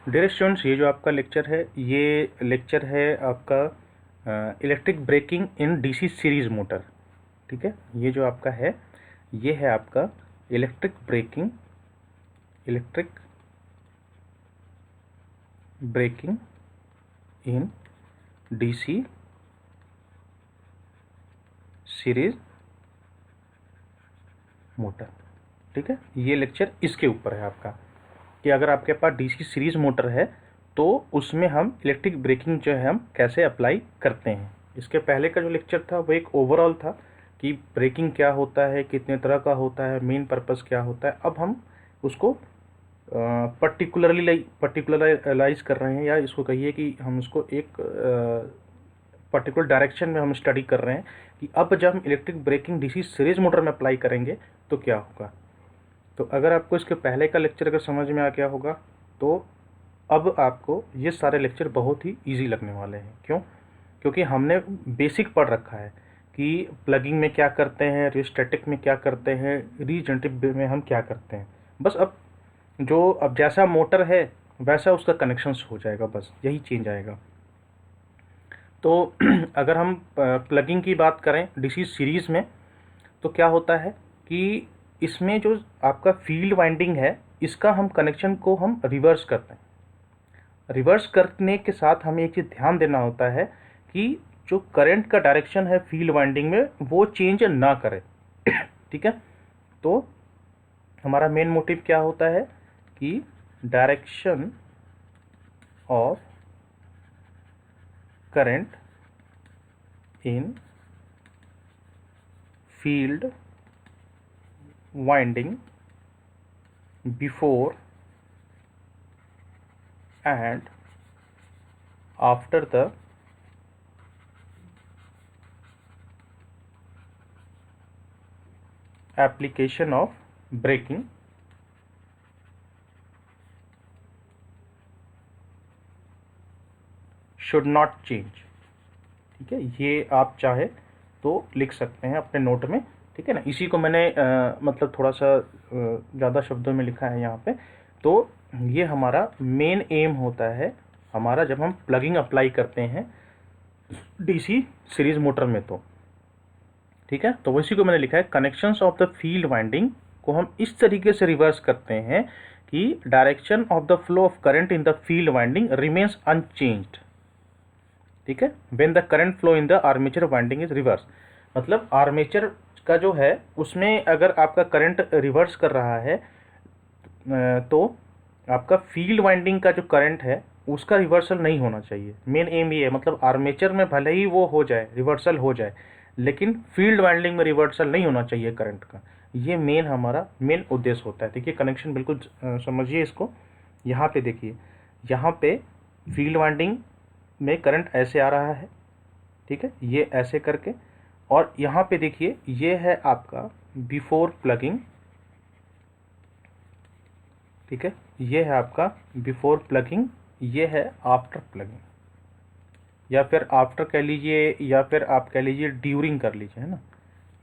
Dear students, ये जो आपका लेक्चर है, ये लेक्चर है आपका electric braking in DC series motor. ठीक है, ये जो आपका है ये है आपका electric braking in DC series motor. ठीक है, ये लेक्चर इसके ऊपर है आपका कि अगर आपके पास डीसी सीरीज़ मोटर है तो उसमें हम इलेक्ट्रिक ब्रेकिंग जो है हम कैसे अप्लाई करते हैं। इसके पहले का जो लेक्चर था वो एक ओवरऑल था कि ब्रेकिंग क्या होता है, कितने तरह का होता है, मेन पर्पस क्या होता है। अब हम उसको पर्टिकुलराइज कर रहे हैं, या इसको कहिए कि हम उसको एक पर्टिकुलर डायरेक्शन में हम स्टडी कर रहे हैं कि अब जब हम electric braking DC series motor में अप्लाई करेंगे तो क्या होगा। तो अगर आपको इसके पहले का लेक्चर अगर समझ में आ गया होगा तो अब आपको ये सारे लेक्चर बहुत ही इजी लगने वाले हैं। क्यों? क्योंकि हमने बेसिक पढ़ रखा है कि प्लगिंग में क्या करते हैं, रिस्टैटिक में क्या करते हैं, रीजनरेटिव में हम क्या करते हैं। बस अब जैसा मोटर है वैसा उसका कनेक्शंस हो जाएगा, बस यही चेंज आएगा। तो अगर हम प्लगिंग की बात करें डीसी सीरीज़ में तो क्या होता है कि इसमें जो आपका फील्ड वाइंडिंग है इसका हम कनेक्शन को हम रिवर्स करते हैं। रिवर्स करने के साथ हमें एक चीज़ ध्यान देना होता है कि जो करंट का डायरेक्शन है फील्ड वाइंडिंग में वो चेंज ना करे। ठीक है, तो हमारा मेन मोटिव क्या होता है कि direction of current in field winding before and after the application of braking should not change। ठीक है, ये आप चाहे तो लिख सकते हैं अपने नोट में। ठीक है ना, इसी को मैंने मतलब थोड़ा सा ज़्यादा शब्दों में लिखा है यहाँ पे। तो ये हमारा मेन एम होता है हमारा जब हम प्लगिंग अप्लाई करते हैं डीसी सीरीज़ मोटर में। तो ठीक है, तो इसी को मैंने लिखा है connections of the field winding को हम इस तरीके से रिवर्स करते हैं कि direction of the flow of current in the field winding remains unchanged. ठीक है, when the current flow in the armature winding is reverse. मतलब आर्मेचर का जो है उसमें अगर आपका करंट रिवर्स कर रहा है तो आपका फील्ड वाइंडिंग का जो करंट है उसका रिवर्सल नहीं होना चाहिए। मेन एम ये है, मतलब आर्मेचर में भले ही वो हो जाए, रिवर्सल हो जाए, लेकिन फील्ड वाइंडिंग में रिवर्सल नहीं होना चाहिए करंट का। ये हमारा मेन उद्देश्य होता है। देखिए कनेक्शन बिल्कुल समझिए इसको। यहाँ पे देखिए, यहाँ पे फील्ड वाइंडिंग में करंट ऐसे आ रहा है, ठीक है, ये ऐसे करके, और यहाँ पे देखिए ये है आपका बिफोर प्लगिंग। ठीक है, ये है आपका बिफोर प्लगिंग, ये है आफ्टर प्लगिंग, या फिर आफ्टर कह लीजिए, या फिर आप कह लीजिए ड्यूरिंग कर लीजिए, है ना।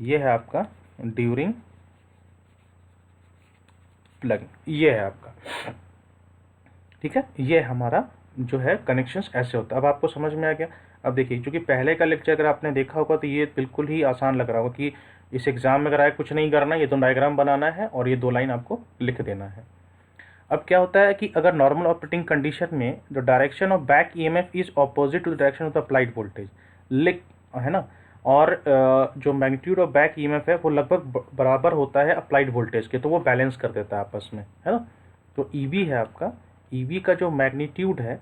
ये है आपका ड्यूरिंग प्लगिंग, ये है आपका। ठीक है, ये हमारा जो है कनेक्शंस ऐसे होता है। अब आपको समझ में आ गया। अब देखिए, क्योंकि पहले का लेक्चर अगर आपने देखा होगा तो ये बिल्कुल ही आसान लग रहा होगा कि इस एग्ज़ाम में अगर आए कुछ नहीं करना, ये 2 डायग्राम बनाना है और ये 2 लाइन आपको लिख देना है। अब क्या होता है कि अगर नॉर्मल ऑपरेटिंग कंडीशन में the direction of back EMF is opposite to the direction of the applied voltage, लिख, है ना, और जो मैग्नीट्यूड ऑफ बैक ईएमएफ है वो लगभग बराबर होता है अप्लाइड वोल्टेज के, तो वो बैलेंस कर देता है आपस में, है ना। तो ईबी है आपका, ईबी का जो मैग्नीट्यूड है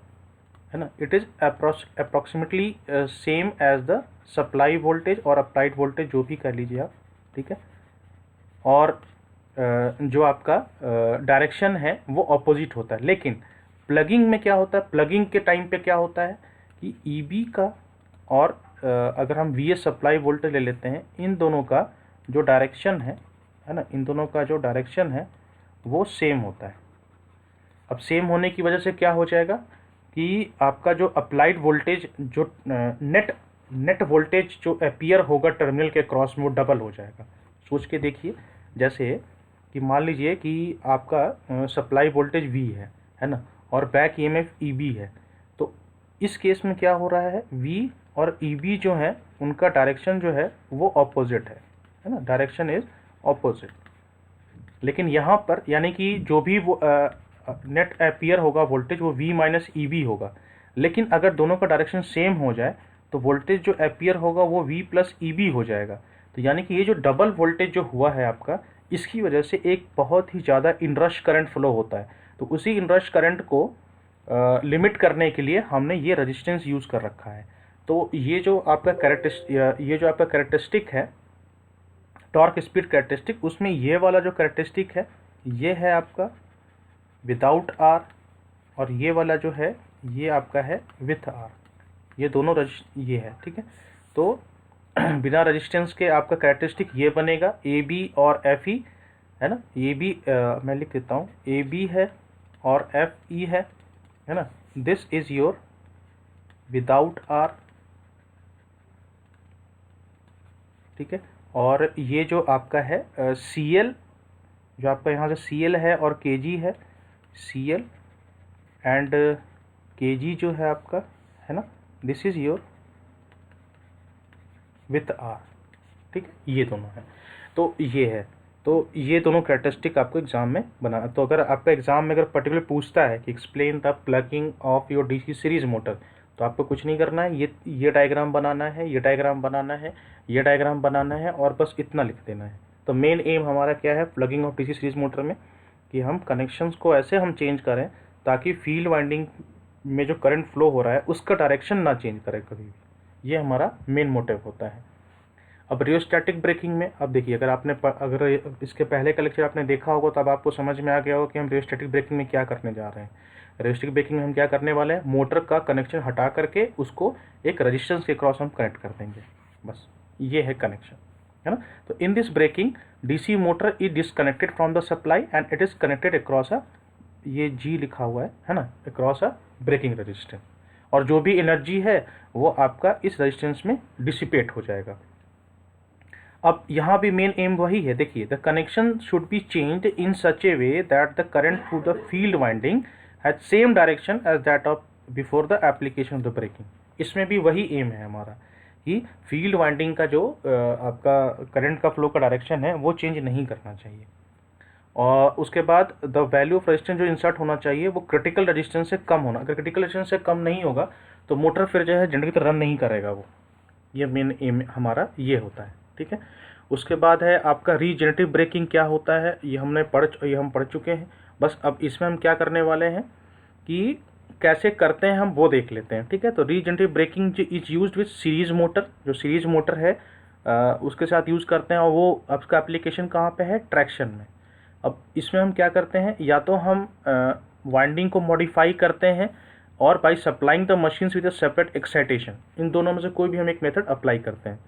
ना, it is approximately same as the supply voltage और अप्लाइड वोल्टेज, जो भी कह लीजिए आप। ठीक है, और जो आपका डायरेक्शन है वो अपोजिट होता है। लेकिन प्लगिंग में क्या होता है, प्लगिंग के टाइम पे क्या होता है कि ईबी का और अगर हम वीएस सप्लाई वोल्टेज ले लेते हैं, इन दोनों का जो डायरेक्शन है ना, इन दोनों का जो डायरेक्शन है वो सेम होता है। अब सेम होने की वजह से क्या हो जाएगा कि आपका जो अप्लाइड वोल्टेज, जो नेट वोल्टेज जो अपीयर होगा टर्मिनल के क्रॉस में, वो डबल हो जाएगा। सोच के देखिए, जैसे कि मान लीजिए कि आपका सप्लाई वोल्टेज V है ना, और बैक ईएमएफ ईबी है। तो इस केस में क्या हो रहा है, वी और ईबी जो है उनका डायरेक्शन जो है वो ऑपोजिट है ना, डायरेक्शन इज ऑपोजिट। लेकिन यहाँ पर यानी कि जो भी वो नेट एपियर होगा वोल्टेज वो वी माइनस ई बी होगा। लेकिन अगर दोनों का डायरेक्शन सेम हो जाए तो वोल्टेज जो एपियर होगा वो वी प्लस ई बी हो जाएगा। तो यानी कि ये जो डबल वोल्टेज जो हुआ है आपका, इसकी वजह से एक बहुत ही ज़्यादा इनरश करंट फ्लो होता है। तो उसी इनरश करंट को लिमिट करने के लिए हमने ये रेजिस्टेंस यूज़ कर रखा है। तो ये जो आपका कैरेक्टरिस्टिक है, टॉर्क स्पीड कैरेक्टरिस्टिक, उसमें ये वाला जो कैरेक्टरिस्टिक है ये है आपका विदाउट आर, और ये वाला जो है ये आपका है विथ आर। ये दोनों ये है, ठीक है। तो बिना रेजिस्टेंस के आपका कैरेक्टरिस्टिक ये बनेगा ए बी और एफ ई, है ना। ए बी मैं लिख देता हूँ, ए बी है और एफ ई है ना। This is your without R, ठीक है। और ये जो आपका है सी एल, जो आपका यहाँ से सी एल है और के जी है, सी एल एंड के जी जो है आपका, है ना, this is your with R, ठीक है। ये दोनों है, तो ये है। तो ये दोनों कैरेक्टरिस्टिक आपको एग्जाम में बनाना। तो अगर आपका एग्जाम में अगर पर्टिकुलर पूछता है कि explain the plugging of your DC series motor, तो आपको कुछ नहीं करना है, ये डायग्राम बनाना है, ये डायग्राम बनाना है, ये डायग्राम बनाना है, और बस इतना लिख देना है। तो मेन एम हमारा क्या है plugging of DC series motor में, कि हम कनेक्शंस को ऐसे हम चेंज करें ताकि फील्ड वाइंडिंग में जो करंट फ्लो हो रहा है उसका डायरेक्शन ना चेंज करे कभी भी। ये हमारा मेन मोटिव होता है। अब रियोस्टैटिक ब्रेकिंग में, अब देखिए, अगर इसके पहले का लेक्चर आपने देखा होगा तो अब आपको समझ में आ गया होगा कि हम रियोस्टैटिक ब्रेकिंग में क्या करने जा रहे हैं। रियोस्टैटिक ब्रेकिंग में हम क्या करने वाले हैं, मोटर का कनेक्शन हटा करके उसको एक रजिस्टेंस के क्रॉस हम कनेक्ट कर देंगे, बस ये है कनेक्शन, है ना। तो in this braking DC motor is disconnected from the supply and it is connected across ये जी लिखा हुआ है ना, अक्रॉस ब्रेकिंग रजिस्टेंस, और जो भी एनर्जी है वो आपका इस रजिस्टेंस में डिसिपेट हो जाएगा। अब यहाँ भी मेन एम वही है, देखिए, the connection should be changed in such a way that the current through the field winding has same direction as that of before the application of the braking. इसमें भी वही एम है हमारा कि field winding का जो आपका current का फ्लो का डायरेक्शन है वो चेंज नहीं करना चाहिए। और उसके बाद द वैल्यू ऑफ रेजिस्टेंस जो इंसर्ट होना चाहिए वो क्रिटिकल रेजिस्टेंस से कम होना। अगर क्रिटिकल रेजिस्टेंस से कम नहीं होगा तो मोटर फिर जो है जनरेटर की तरह रन नहीं करेगा वो। ये मेन एम हमारा ये होता है, ठीक है। उसके बाद है आपका रीजनरेटिव ब्रेकिंग क्या होता है, ये हम पढ़ चुके हैं। बस अब इसमें हम क्या करने वाले हैं कि कैसे करते हैं हम वो देख लेते हैं, ठीक है। तो regenerative braking is used with series motor, जो सीरीज मोटर है उसके साथ यूज़ करते हैं, और वो आपका एप्लीकेशन कहाँ पे है, ट्रैक्शन में। अब इसमें हम क्या करते हैं, या तो हम वाइंडिंग को मॉडिफाई करते हैं और by supplying the machines with a separate excitation, इन दोनों में से कोई भी हम एक मेथड अप्लाई करते हैं।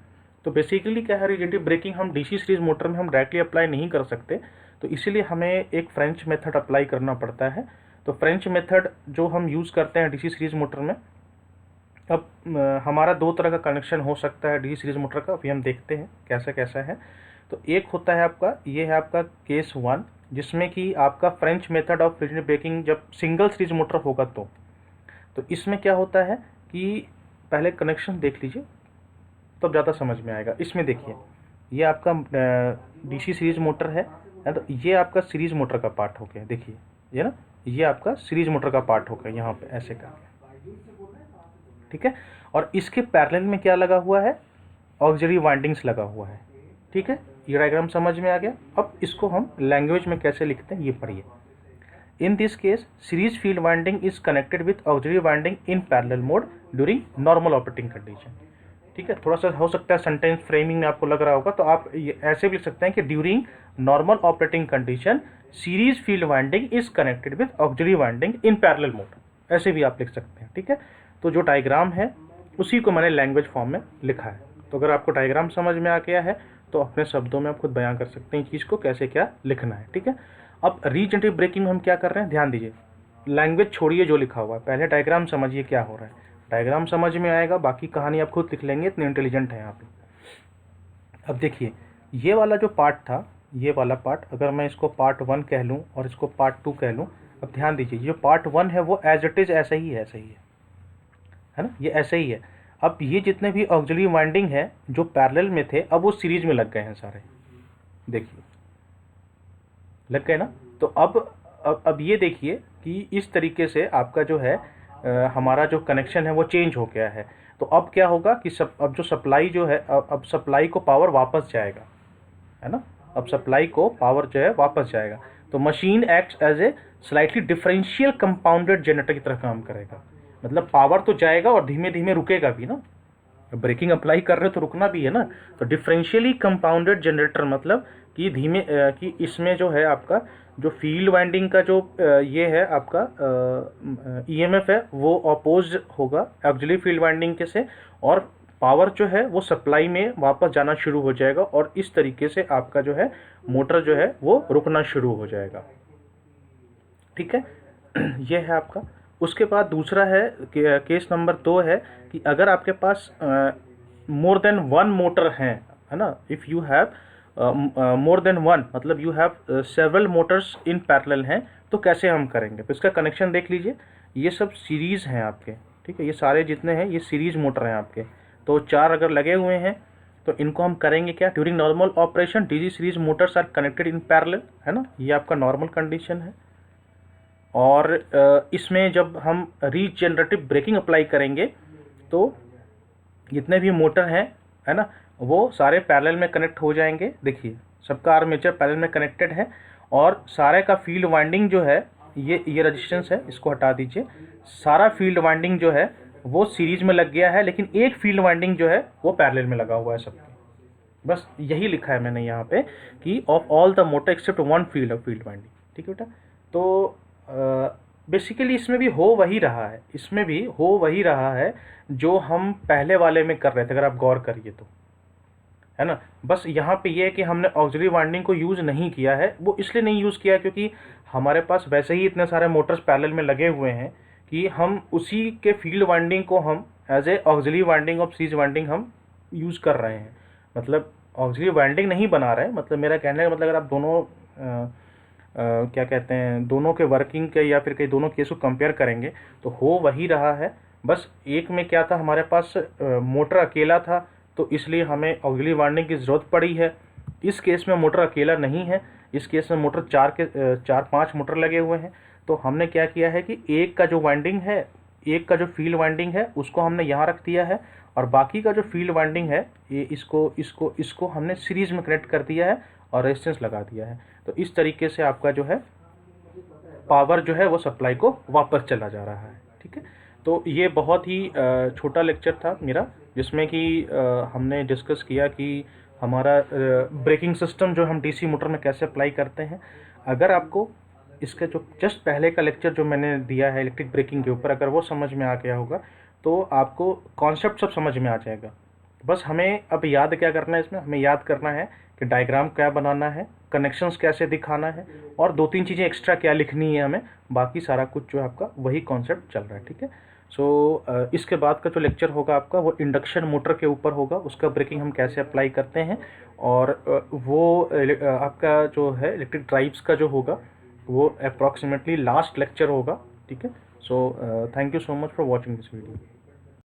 तो बेसिकली क्या है, रीजनरेटिव ब्रेकिंग हम डीसी सीरीज मोटर में हम डायरेक्टली अप्लाई नहीं कर सकते, तो इसीलिए हमें एक फ्रेंच मेथड अप्लाई करना पड़ता है। तो फ्रेंच मेथड जो हम यूज़ करते हैं डीसी सीरीज मोटर में, अब हमारा दो तरह का कनेक्शन हो सकता है डीसी सीरीज मोटर का, अभी हम देखते हैं कैसा कैसा है। तो एक होता है आपका, ये है आपका केस 1, जिसमें कि आपका French method of regenerative braking जब सिंगल सीरीज मोटर होगा तो इसमें क्या होता है कि पहले कनेक्शन देख लीजिए तब ज़्यादा समझ में आएगा। इसमें देखिए, ये आपका डीसी सीरीज मोटर है, तो ये आपका सीरीज मोटर का पार्ट हो गया, देखिए ये ना, ये आपका सीरीज मोटर का पार्ट हो गया यहाँ पे ऐसे करके, ठीक है। और इसके पैरेलल में क्या लगा हुआ है, ऑक्सिलरी वाइंडिंग्स लगा हुआ है, ठीक है। ये डायग्राम समझ में आ गया। अब इसको हम लैंग्वेज में कैसे लिखते हैं ये पढ़िए। In this case series field winding is connected with auxiliary winding in parallel mode during normal operating condition, ठीक है। थोड़ा सा हो सकता है सेंटेंस फ्रेमिंग में आपको लग रहा होगा, तो आप ये ऐसे भी लिख सकते हैं कि during normal operating condition series field winding is connected with auxiliary winding in parallel mode, ऐसे भी आप लिख सकते हैं, ठीक है। तो जो डायग्राम है उसी को मैंने लैंग्वेज फॉर्म में लिखा है। तो अगर आपको डायग्राम समझ में आ गया है तो अपने शब्दों में आप खुद बयां कर सकते हैं चीज़ को कैसे क्या लिखना है, ठीक है। अब रीजनरेटिव ब्रेकिंग में हम क्या कर रहे हैं, ध्यान दीजिए, लैंग्वेज छोड़िए जो लिखा हुआ है, पहले डायग्राम समझिए क्या हो रहा है। डायग्राम समझ में आएगा, बाकी कहानी आप खुद लिख लेंगे, इतने इंटेलिजेंट है यहाँ पे। अब देखिए, ये वाला जो पार्ट था, ये वाला पार्ट, अगर मैं इसको पार्ट 1 कह लूँ और इसको पार्ट 2 कह लूँ, अब ध्यान दीजिए, ये पार्ट 1 है वो एज इट इज़ ऐसे ही है, ऐसे ही है ना, ये ऐसे ही है। अब ये जितने भी ऑक्सिलरी वाइंडिंग है जो पैरेलल में थे, अब वो सीरीज में लग गए हैं सारे, देखिए लग गए ना। तो अब ये देखिए कि इस तरीके से आपका जो है हमारा जो कनेक्शन है वो चेंज हो गया है। तो अब क्या होगा कि अब जो सप्लाई जो है, अब सप्लाई को पावर वापस जाएगा, है ना, अब सप्लाई को पावर जो है वापस जाएगा। तो machine acts as a slightly differential compounded generator की तरह काम करेगा। मतलब पावर तो जाएगा और धीमे धीमे रुकेगा भी ना, ब्रेकिंग अप्लाई कर रहे हो तो रुकना भी है ना। तो डिफरेंशियली कंपाउंडेड जनरेटर मतलब कि धीमे कि इसमें जो है आपका जो फील्ड वाइंडिंग का जो ये है आपका ईएमएफ है वो अपोज होगा ऑक्सिलरी फील्ड वाइंडिंग के से, और पावर जो है वो सप्लाई में वापस जाना शुरू हो जाएगा, और इस तरीके से आपका जो है मोटर जो है वो रुकना शुरू हो जाएगा। ठीक है, ये है आपका। उसके बाद दूसरा है केस नंबर 2 है कि अगर आपके पास मोर देन वन मोटर है ना, if you have more than one मतलब you have several motors in parallel हैं, तो कैसे हम करेंगे। तो इसका कनेक्शन देख लीजिए, ये सब सीरीज़ हैं आपके, ठीक है, ये सारे जितने हैं ये सीरीज़ मोटर हैं आपके। तो 4 अगर लगे हुए हैं तो इनको हम करेंगे क्या, during normal operation DC series motors are connected in parallel, है ना, ये आपका नॉर्मल कंडीशन है। और इसमें जब हम रीजनरेटिव ब्रेकिंग अप्लाई करेंगे तो जितने भी मोटर हैं, है ना, वो सारे पैरेलल में कनेक्ट हो जाएंगे। देखिए सबका आर्मेचर पैरेलल में कनेक्टेड है, और सारे का फील्ड वाइंडिंग जो है ये रेजिस्टेंस है, इसको हटा दीजिए। सारा फील्ड वाइंडिंग जो है वो सीरीज में लग गया है, लेकिन एक फील्ड वाइंडिंग जो है वो पैरेलल में लगा हुआ है सबके। बस यही लिखा है मैंने यहाँ पे कि of all the motor except one field winding. ठीक है बेटा, तो बेसिकली इसमें भी हो वही रहा है, इसमें भी हो वही रहा है जो हम पहले वाले में कर रहे थे, अगर आप गौर करिए तो, है ना। बस यहाँ पे ये है कि हमने ऑक्सिलरी वाइंडिंग को यूज़ नहीं किया है। वो इसलिए नहीं यूज़ किया क्योंकि हमारे पास वैसे ही इतने सारे मोटर्स पैरेलल में लगे हुए हैं कि हम उसी के फील्ड वाइंडिंग को हम एज ए ऑक्सिलरी वाइंडिंग और सीरीज वाइंडिंग हम यूज़ कर रहे हैं। मतलब ऑक्सिलरी वाइंडिंग नहीं बना रहे हैं, मतलब मेरा कहने का मतलब अगर आप दोनों क्या कहते हैं, दोनों के वर्किंग के या फिर कई दोनों केस को कंपेयर करेंगे तो हो वही रहा है। बस एक में क्या था, हमारे पास मोटर अकेला था तो इसलिए हमें ऑक्सिलरी वाइंडिंग की ज़रूरत पड़ी है। इस केस में मोटर अकेला नहीं है, इस केस में मोटर 4-5 मोटर लगे हुए हैं। तो हमने क्या किया है कि एक का जो वाइंडिंग है, एक का जो फील्ड वाइंडिंग है उसको हमने यहाँ रख दिया है, और बाकी का जो फील्ड वाइंडिंग है ये इसको हमने सीरीज में कनेक्ट कर दिया है और रेजिस्टेंस लगा दिया है। तो इस तरीके से आपका जो है पावर जो है वो सप्लाई को वापस चला जा रहा है। ठीक है, तो ये बहुत ही छोटा लेक्चर था मेरा, जिसमें कि हमने डिस्कस किया कि हमारा ब्रेकिंग सिस्टम जो हम डीसी मोटर में कैसे अप्लाई करते हैं। अगर आपको इसके जो जस्ट पहले का लेक्चर जो मैंने दिया है इलेक्ट्रिक ब्रेकिंग के ऊपर, अगर वो समझ में आ गया होगा तो आपको कॉन्सेप्ट सब समझ में आ जाएगा। बस हमें अब याद क्या करना है, इसमें हमें याद करना है कि डायग्राम क्या बनाना है, कनेक्शंस कैसे दिखाना है, और 2-3 चीज़ें एक्स्ट्रा क्या लिखनी है हमें। बाकी सारा कुछ जो है आपका वही कॉन्सेप्ट चल रहा है। ठीक है, सो इसके बाद का जो लेक्चर होगा आपका वो इंडक्शन मोटर के ऊपर होगा, उसका ब्रेकिंग हम कैसे अप्लाई करते हैं, और वो आपका जो है इलेक्ट्रिक ड्राइव्स का जो होगा वो अप्रॉक्सीमेटली लास्ट लेक्चर होगा। ठीक है, so thank you so much for watching this video.